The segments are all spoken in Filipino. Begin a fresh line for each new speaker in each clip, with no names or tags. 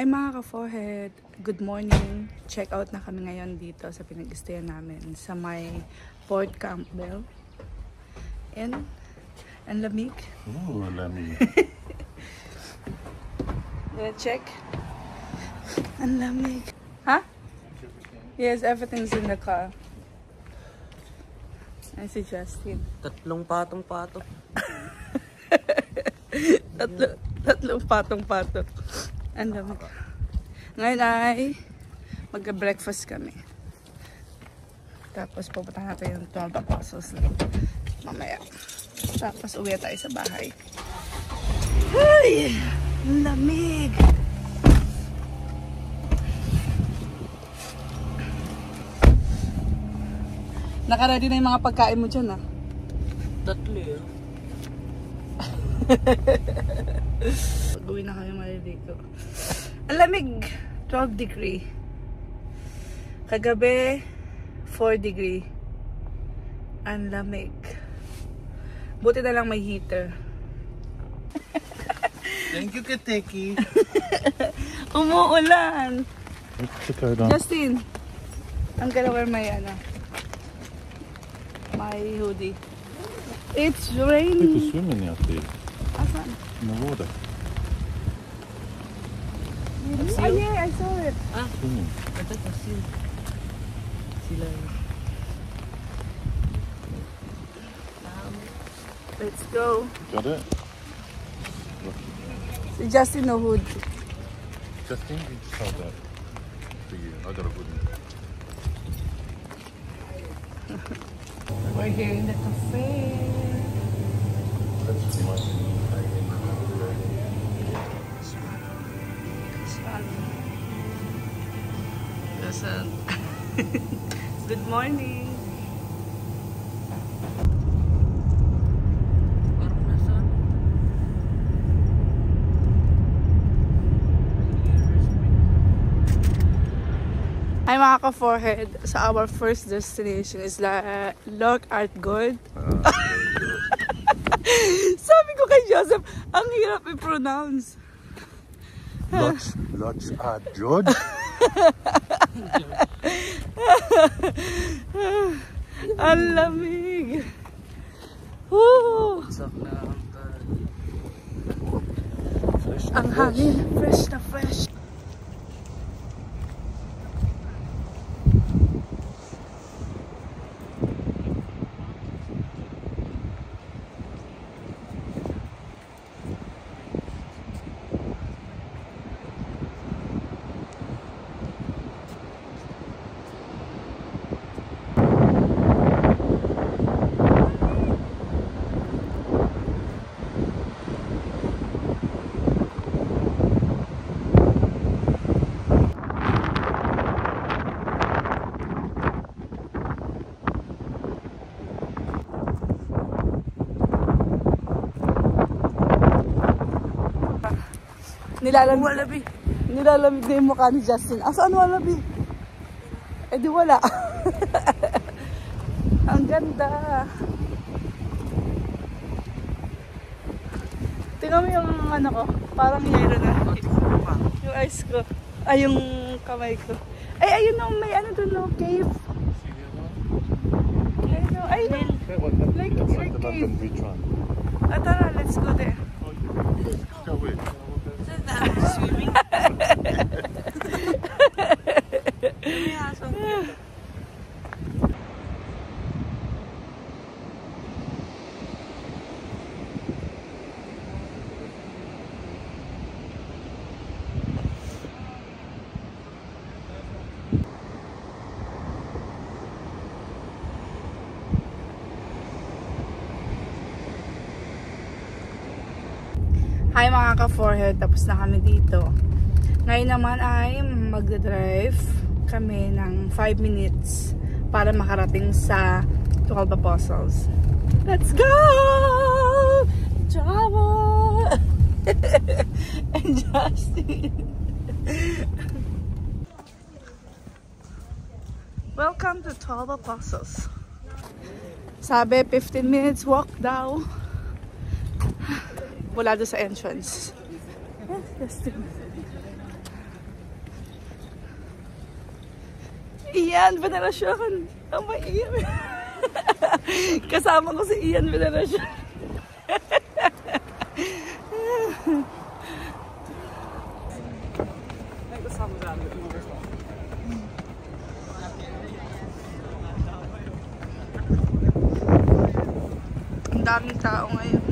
Hi mga ka-forehead! Good morning! Check out na kami ngayon dito sa pinag-stayan namin sa may Port Campbell. And lamig.
Ooh, lamig.
Check. Ang lamig. Ha? Huh? Yes, everything's in the car. I si Justin.
Tatlong patong-patok.
Tatlong patong-patok. Ang lamig. Ngayon ay mag-breakfast kami. Tapos pupunta natin yung 12 apostles mamaya. Tapos uwi tayo sa bahay. Ay! Ang lamig! Naka-ready na yung mga pagkain mo dyan, ah.
Tatlo eh.
Pag-uwi na kami maliligo. Ang lamig! 12 degree. Kagabi, 4 degree. Ang lamig. Buti na lang may heater.
Thank you, Kateki.
Umuulan!
Justin.
Justin! I'm gonna wear my, my hoodie. It's raining.
People swimming out there
Asan?
in the water.
Really? Oh yeah, I saw it.
Swimming.
Ito kasi sila
Let's go.
Got it?
Si Justin no hood.
Justin, you just hold that for you. I got a good one.
We're here in the cafe.
That's my
Listen. Good morning.
parang nasaan?
Hi mga ka-forehead. So our first destination is the Loch Art Gold. Sabi ko kay Joseph, ang hirap i-pronounce.
Loch George.
Ang lamig. Woo!
Sak na ang
Ang hangin, fresh na fresh. Nilalamig na yung mukha ni Justin. Saan walabi? Eh di wala. Ang ganda. Tingnan mo yung ano ko. Parang yero na. Yung eyes ko. Ay, yung kamay ko. Ay, ayun na. May ano dun, no? Cave. Ay, no. Like
That's like
cave.
the London Bridge one.
Tara, let's go there.
Go with.
swimming.
Hi mga ka-forehead, tapos na kami dito. Ngayon naman ay magdadrive kami ng 5 minutes para makarating sa 12 Apostles. Let's go! Java! And Justin. Welcome to 12 Apostles. Sabi, 15 minutes walk daw. Wala doon sa entrance. Yes, Ian Veneracion. Oh my Ian. Kasama ko si Ian Veneracion. Ang daming tao ngayon.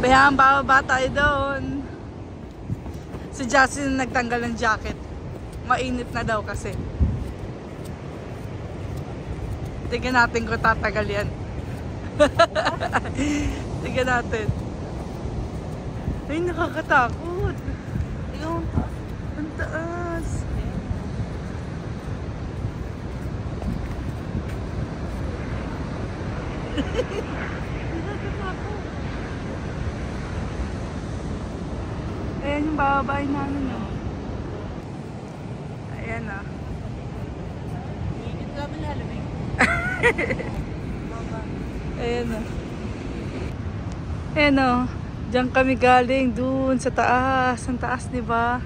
Kaya bababa tayo doon. Si Justin nagtanggal ng jacket. Mainit na daw kasi. Tingnan natin kung tatagal yan. Tingnan natin. Ay, nakakatakot. Yung, ang taas. Ayan yung bababain namin, no? Ayan, ah.
Init kami lalamig.
Ayan, ah. Ayan, oh. Diyan kami galing, dun sa taas. Ang taas, di ba?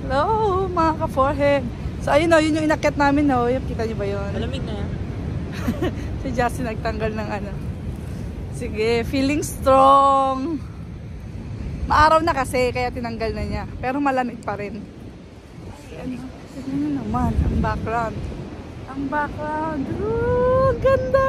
Hello, mga ka-forehead. So, ayun, oh. Yun yung inakyat namin, no? Kita nyo ba yun?
Malamig na yan.
Si Justin nagtanggal ng ano. Sige, feeling strong. Maaraw na kasi, kaya tinanggal na niya. Pero malamig pa rin. Ano naman, ang background. Ang background. Ang ganda!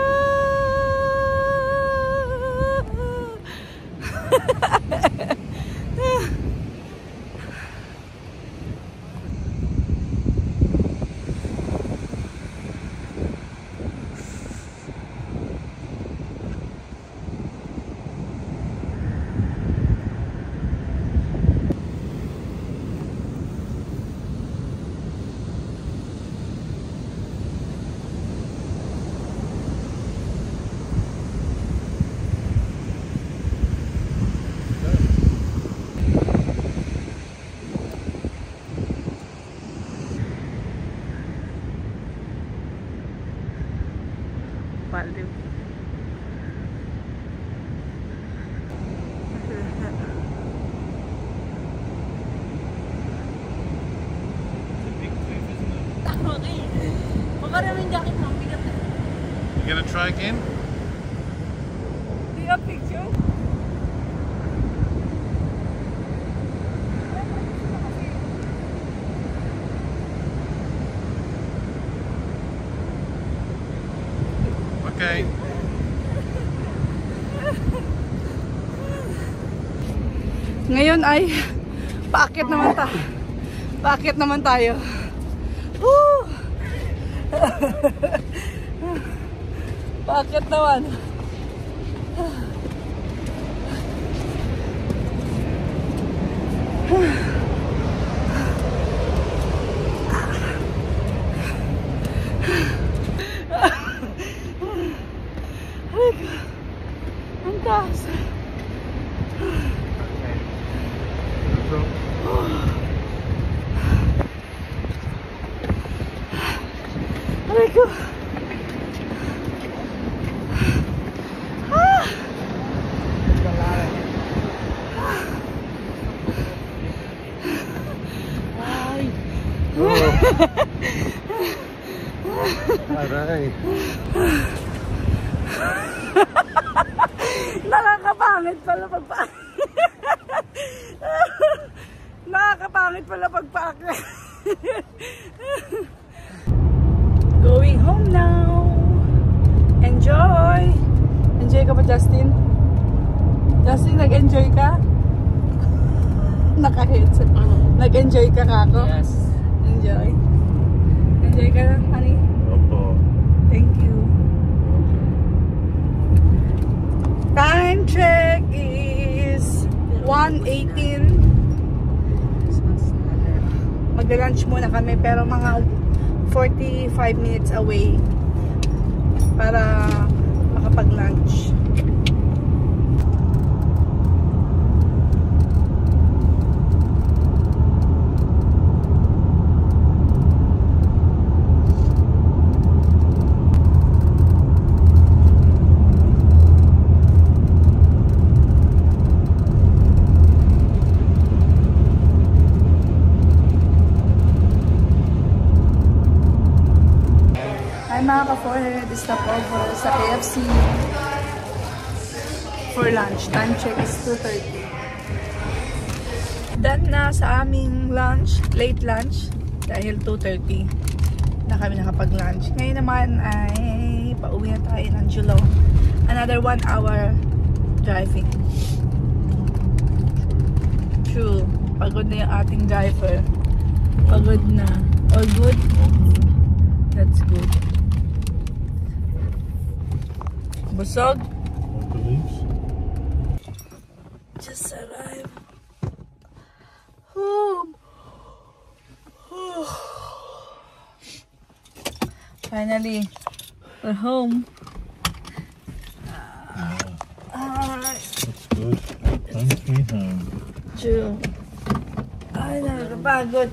Baliw.
Okay. Pagkaramin jacket mo, bigat na.
You gonna try again?
Do you have picture?
Okay.
Ngayon ay paakyat naman tayo. Paakyat naman tayo. Woo! Paakyat naman. Ang taas. Aray ko.
Ay. Aray.
Nakakapangit pala Nakakapangit pala pagpaakyat. Going home now. Enjoy. Enjoy ka ba, Justin? Justin, nag-enjoy ka? Naka-headset. Nag-enjoy ka, kako?
Yes.
Enjoy. Enjoy ka, honey?
Opo.
Thank you. Time check is 1:18. Magda-lunch muna kami pero mga 45 minutes away para makapag-lunch. Mga ka-forehead, stop over sa KFC for lunch. Time check is 2:30. Done na sa aming lunch, late lunch, dahil 2:30 na kami nakapag-lunch. Ngayon naman ay pauwi na tayo ng Julong. Another 1 hour driving. True. Pagod na yung ating driver. Pagod na. All good? That's good. Busog? Just arrived home. Finally, we're home.
That's good. Time to be home.
True. Ay, nakakapagod.